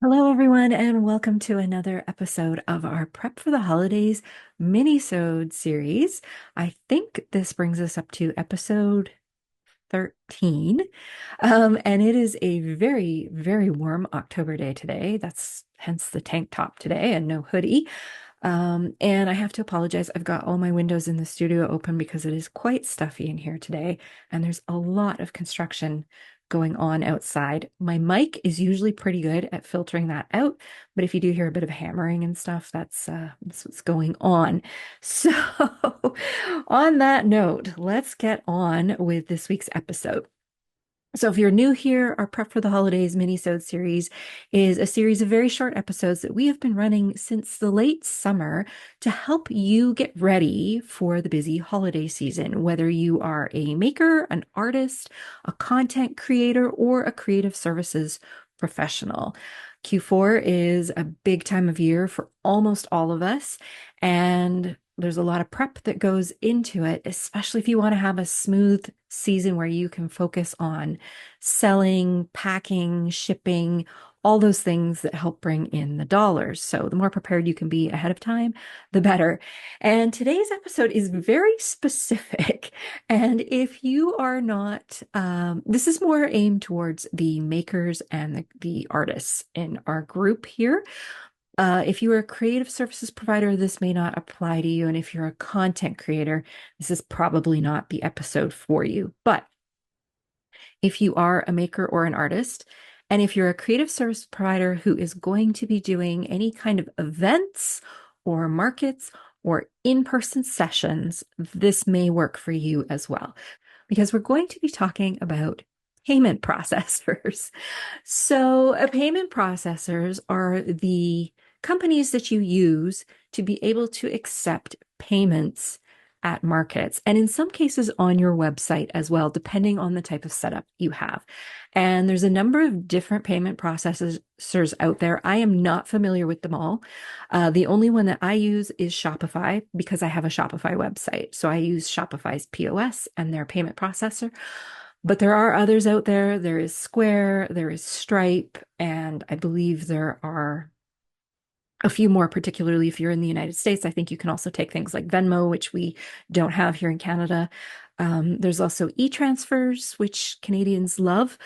Hello, everyone, and welcome to another episode of our Prep for the Holidays mini-sode series. I think this brings us up to episode 13. And it is a very, very warm October day today. That's hence the tank top today and no hoodie. And I have to apologize. I've got all my windows in the studio open because it is quite stuffy in here today, and there's a lot of construction going on outside. My mic is usually pretty good at filtering that out, but if you do hear a bit of hammering and stuff, that's what's going on. So, on that note, let's get on with this week's episode. So if you're new here, our Prep for the Holidays mini-sode series is a series of very short episodes that we have been running since the late summer to help you get ready for the busy holiday season, whether you are a maker, an artist, a content creator, or a creative services professional. Q4 is a big time of year for almost all of us, and there's a lot of prep that goes into it, especially if you want to have a smooth season where you can focus on selling, packing, shipping, all those things that help bring in the dollars. So the more prepared you can be ahead of time, the better. And today's episode is very specific. And if you are not, this is more aimed towards the makers and the artists in our group here. If you are a creative services provider, this may not apply to you. And if you're a content creator, this is probably not the episode for you. But if you are a maker or an artist, and if you're a creative service provider who is going to be doing any kind of events or markets or in-person sessions, this may work for you as well, because we're going to be talking about payment processors. So, payment processors are the companies that you use to be able to accept payments at markets, and in some cases on your website as well, depending on the type of setup you have. And there's a number of different payment processors out there. I am not familiar with them all. The only one that I use is Shopify because I have a Shopify website. So I use Shopify's POS and their payment processor. But there are others out there. There is Square, there is Stripe, and I believe there are a few more, particularly if you're in the United States. I think you can also take things like Venmo, which we don't have here in Canada. There's also e-transfers, which Canadians love,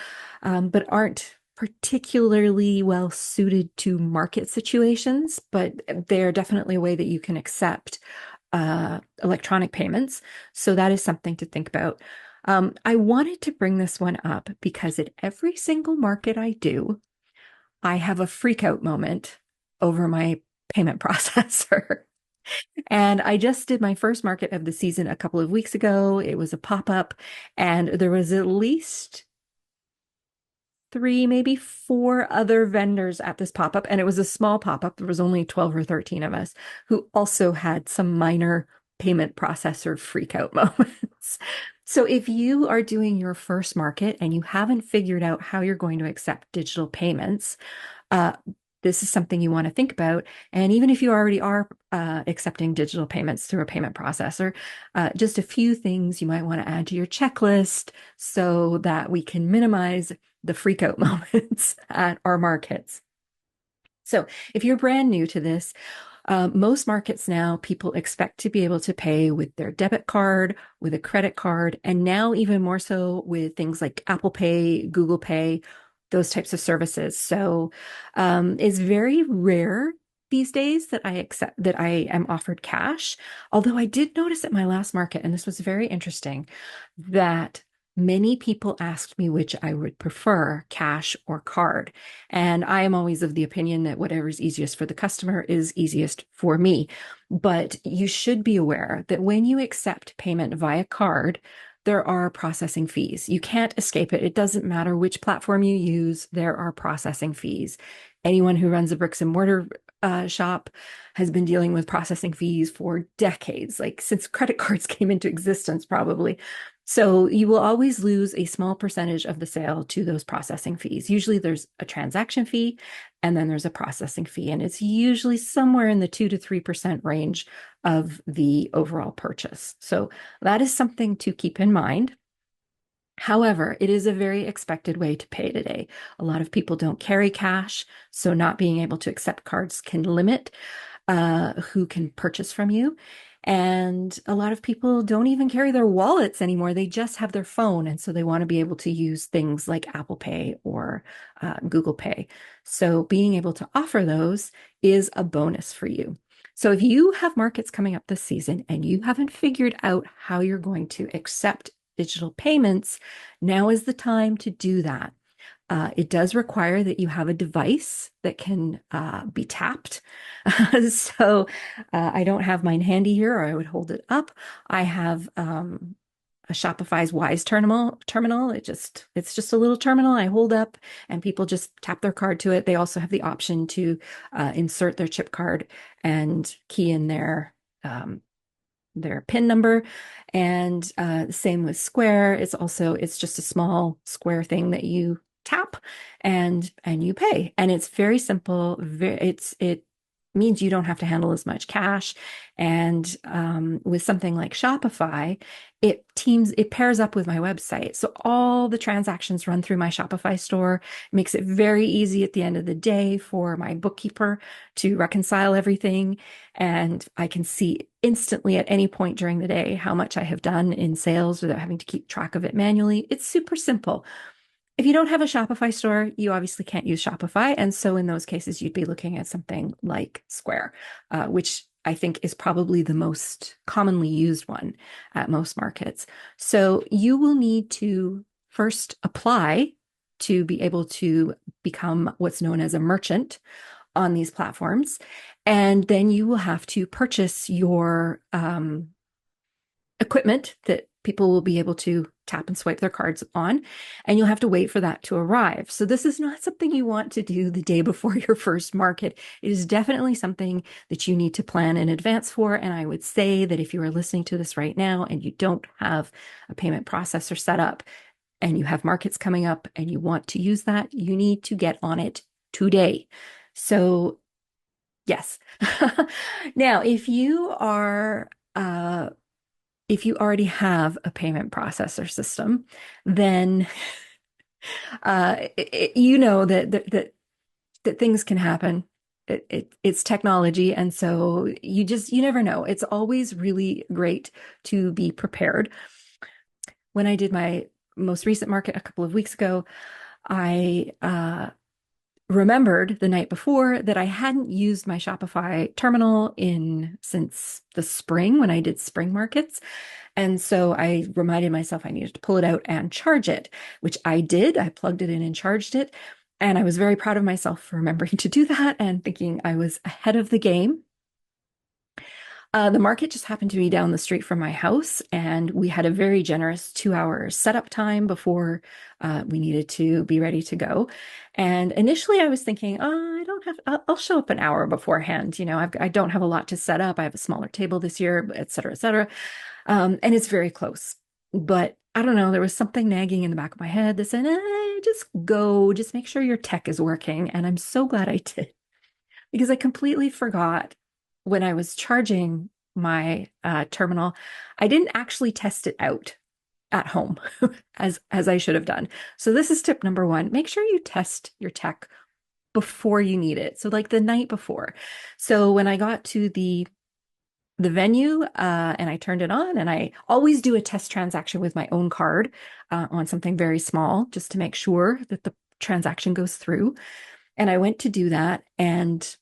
but aren't particularly well suited to market situations, but they're definitely a way that you can accept electronic payments. So that is something to think about. I wanted to bring this one up because at every single market I do, I have a freak out moment over my payment processor. And I just did my first market of the season a couple of weeks ago. It was a pop-up, and there was at least three, maybe four other vendors at this pop-up. And it was a small pop-up. There was only 12 or 13 of us who also had some minor payment processor freak out moments. So if you are doing your first market and you haven't figured out how you're going to accept digital payments, uh, this is something you want to think about. And even if you already are accepting digital payments through a payment processor, just a few things you might want to add to your checklist so that we can minimize the freak out moments at our markets. So if you're brand new to this, most markets now, people expect to be able to pay with their debit card, with a credit card, and now even more so with things like Apple Pay, Google Pay, those types of services. So it's very rare these days that I am offered cash. Although I did notice at my last market, and this was very interesting, that many people asked me which I would prefer, cash or card. And I am always of the opinion that whatever is easiest for the customer is easiest for me. But you should be aware that when you accept payment via card, there are processing fees. You can't escape it. It doesn't matter which platform you use, there are processing fees. Anyone who runs a bricks and mortar shop has been dealing with processing fees for decades, like since credit cards came into existence, probably. So you will always lose a small percentage of the sale to those processing fees. Usually there's a transaction fee and then there's a processing fee, and it's usually somewhere in the 2 to 3% range of the overall purchase. So that is something to keep in mind. However, it is a very expected way to pay today. A lot of people don't carry cash, so not being able to accept cards can limit who can purchase from you. And a lot of people don't even carry their wallets anymore. They just have their phone. And so they want to be able to use things like Apple Pay or Google Pay. So being able to offer those is a bonus for you. So if you have markets coming up this season and you haven't figured out how you're going to accept digital payments, now is the time to do that. It does require that you have a device that can be tapped. So I don't have mine handy here, or I would hold it up. I have a Shopify's Wise terminal. It's just a little terminal I hold up, and people just tap their card to it. They also have the option to insert their chip card and key in their PIN number. And same with Square. It's just a small square thing that you tap and you pay. And it's very simple. It means you don't have to handle as much cash. And with something like Shopify, it pairs up with my website. So all the transactions run through my Shopify store. It makes it very easy at the end of the day for my bookkeeper to reconcile everything. And I can see instantly at any point during the day how much I have done in sales without having to keep track of it manually. It's super simple. If you don't have a Shopify store, you obviously can't use Shopify. And so in those cases, you'd be looking at something like Square, which I think is probably the most commonly used one at most markets. So you will need to first apply to be able to become what's known as a merchant on these platforms. And then you will have to purchase your equipment that people will be able to tap and swipe their cards on, and you'll have to wait for that to arrive. So this is not something you want to do the day before your first market. It is definitely something that you need to plan in advance for. And I would say that if you are listening to this right now and you don't have a payment processor set up and you have markets coming up and you want to use that, you need to get on it today. So yes. Now, if you already have a payment processor system, then you know that things can happen. It's technology, and so you never know. It's always really great to be prepared. When I did my most recent market a couple of weeks ago, I remembered the night before that I hadn't used my Shopify terminal since the spring when I did spring markets. And so I reminded myself I needed to pull it out and charge it, which I did. I plugged it in and charged it. And I was very proud of myself for remembering to do that and thinking I was ahead of the game. The market just happened to be down the street from my house, and we had a very generous 2 hour setup time before we needed to be ready to go. And initially, I was thinking, oh, I don't have, I'll show up an hour beforehand. I don't have a lot to set up. I have a smaller table this year, et cetera, et cetera. And it's very close. But I don't know, there was something nagging in the back of my head that said, just make sure your tech is working. And I'm so glad I did, because I completely forgot when I was charging my terminal. I didn't actually test it out at home as I should have done. So this is tip number one. Make sure you test your tech before you need it. So like the night before. So when I got to the venue and I turned it on, and I always do a test transaction with my own card on something very small just to make sure that the transaction goes through. And I went to do that and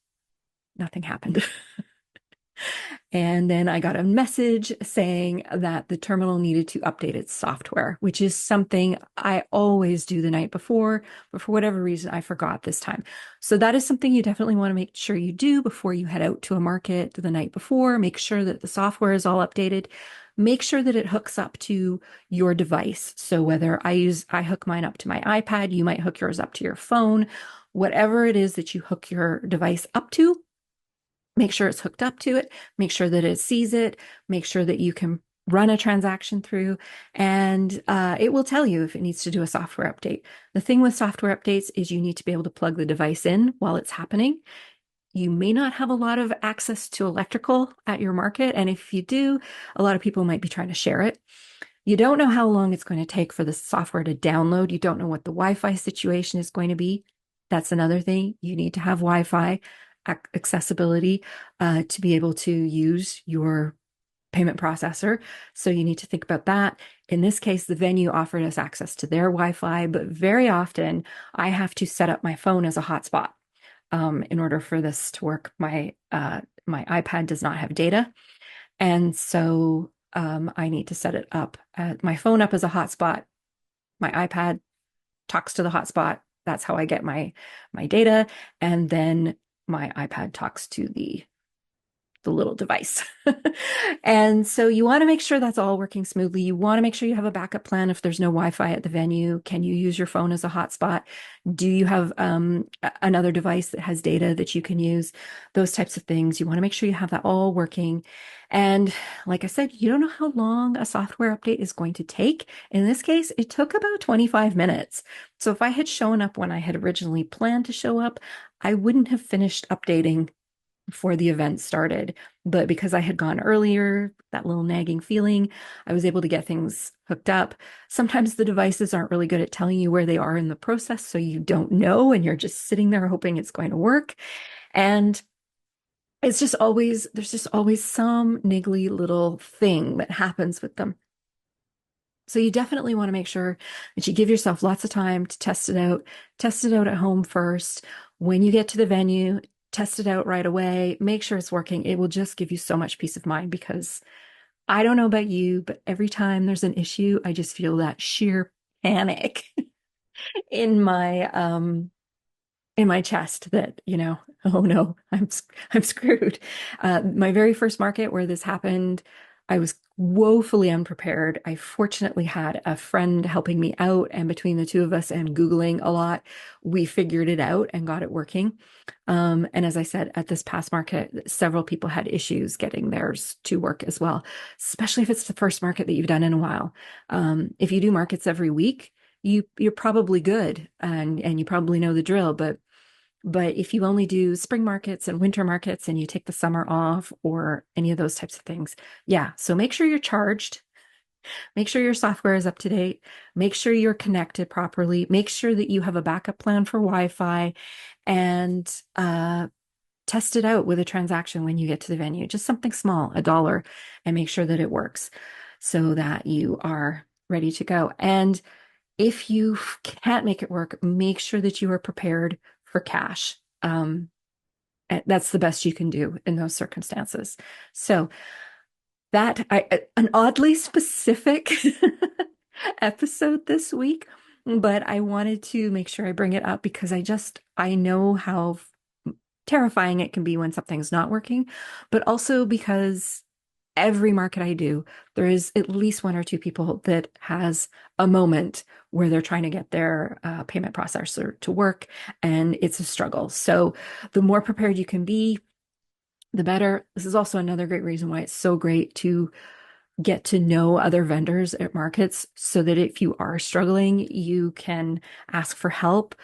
nothing happened. And then I got a message saying that the terminal needed to update its software, which is something I always do the night before, but for whatever reason, I forgot this time. So that is something you definitely want to make sure you do before you head out to a market the night before. Make sure that the software is all updated. Make sure that it hooks up to your device. So whether I hook mine up to my iPad, you might hook yours up to your phone, whatever it is that you hook your device up to. Make sure it's hooked up to it, make sure that it sees it, make sure that you can run a transaction through, and it will tell you if it needs to do a software update. The thing with software updates is you need to be able to plug the device in while it's happening. You may not have a lot of access to electrical at your market, and if you do, a lot of people might be trying to share it. You don't know how long it's going to take for the software to download. You don't know what the Wi-Fi situation is going to be. That's another thing. You need to have Wi-Fi accessibility to be able to use your payment processor. So you need to think about that. In this case, the venue offered us access to their Wi-Fi, but very often I have to set up my phone as a hotspot in order for this to work. My iPad does not have data, and so I need to set it up, my phone up as a hotspot. My iPad talks to the hotspot. That's how I get my data, and then my iPad talks to the little device. And so you want to make sure that's all working smoothly. You want to make sure you have a backup plan if there's no Wi-Fi at the venue. Can you use your phone as a hotspot? Do you have another device that has data that you can use? Those types of things. You want to make sure you have that all working. And like I said, you don't know how long a software update is going to take. In this case, it took about 25 minutes. So if I had shown up when I had originally planned to show up, I wouldn't have finished updating before the event started. But because I had gone earlier, that little nagging feeling, I was able to get things hooked up. Sometimes the devices aren't really good at telling you where they are in the process, so you don't know, and you're just sitting there hoping it's going to work. And there's just always some niggly little thing that happens with them. So you definitely want to make sure that you give yourself lots of time to test it out. Test it out at home first. When you get to the venue, test it out right away. Make sure it's working. It will just give you so much peace of mind, because I don't know about you, but every time there's an issue, I just feel that sheer panic in my chest that, oh no, I'm screwed. My very first market where this happened, I was woefully unprepared. I fortunately had a friend helping me out, and between the two of us and Googling a lot, we figured it out and got it working. And as I said, at this past market, several people had issues getting theirs to work as well, especially if it's the first market that you've done in a while. If you do markets every week, you're probably good, and you probably know the drill, but if you only do spring markets and winter markets and you take the summer off or any of those types of things, yeah. So make sure you're charged. Make sure your software is up to date. Make sure you're connected properly. Make sure that you have a backup plan for Wi-Fi, and test it out with a transaction when you get to the venue. Just something small, $1, and make sure that it works so that you are ready to go. And if you can't make it work, make sure that you are prepared for cash. That's the best you can do in those circumstances. So an oddly specific episode this week, but I wanted to make sure I bring it up because I know how terrifying it can be when something's not working, but also because every market I do, there is at least one or two people that has a moment where they're trying to get their payment processor to work, and it's a struggle. So the more prepared you can be, the better. This is also another great reason why it's so great to get to know other vendors at markets, so that if you are struggling, you can ask for help.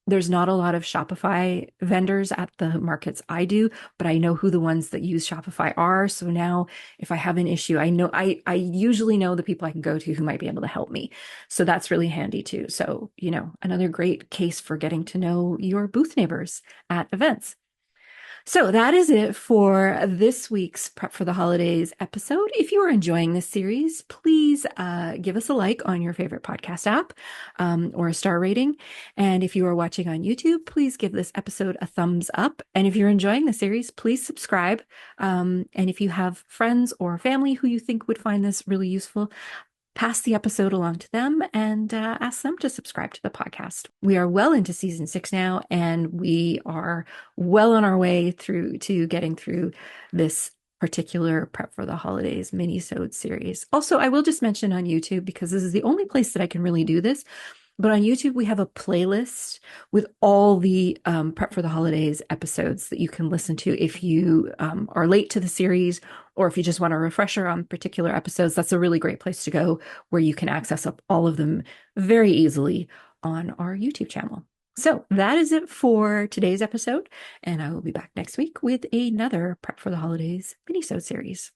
There's not a lot of Shopify vendors at the markets I do, but I know who the ones that use Shopify are. So now if I have an issue, I usually know the people I can go to who might be able to help me. So that's really handy too. So, another great case for getting to know your booth neighbors at events. So that is it for this week's Prep for the Holidays episode. If you are enjoying this series, please give us a like on your favorite podcast app, or a star rating. And if you are watching on YouTube, please give this episode a thumbs up. And if you're enjoying the series, please subscribe. And if you have friends or family who you think would find this really useful, pass the episode along to them and ask them to subscribe to the podcast. We are well into season 6 now, and we are well on our way through to getting through this particular Prep for the Holidays mini-sode series. Also, I will just mention on YouTube, because this is the only place that I can really do this, but on YouTube, we have a playlist with all the Prep for the Holidays episodes that you can listen to if you are late to the series, or if you just want a refresher on particular episodes. That's a really great place to go, where you can access all of them very easily on our YouTube channel. So that is it for today's episode, and I will be back next week with another Prep for the Holidays mini-sode series.